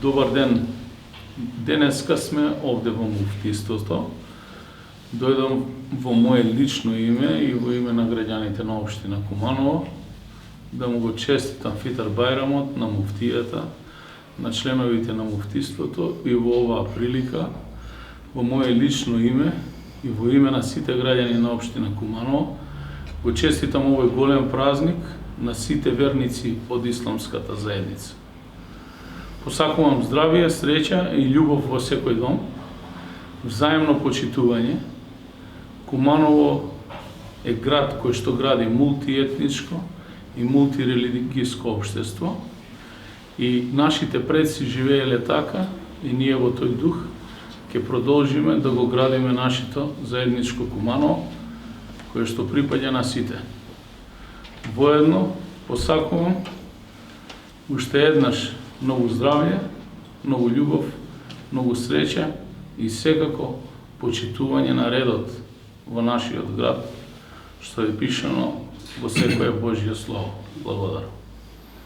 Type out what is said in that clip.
Добар ден. Денеска сме овде во муфтиството. Дојдам во мое лично име и во име на граѓаните на општина Куманово да му го честитам Фитар Бајрамот на муфтијата, на членовите на муфтиството и во оваа прилика во мое лично име и во име на сите граѓани на општина Куманово го честитам овој голем празник на сите верници од исламската заедница. Посакувам здравие, среќа и љубов во секој дом, взаемно почитување. Куманово е град кој што гради мултиетничко и мултирелигијско општество и нашите предци живееле така и ние во тој дух ќе продолжиме да го градиме нашето заедничко Куманово кое што припаѓа на сите. Воедно посакувам уште еднаш многу здравје, многу љубов, многу среќа и секако почитување на редот во нашиот град, што е пишано во секое Божје слово. Благодарам.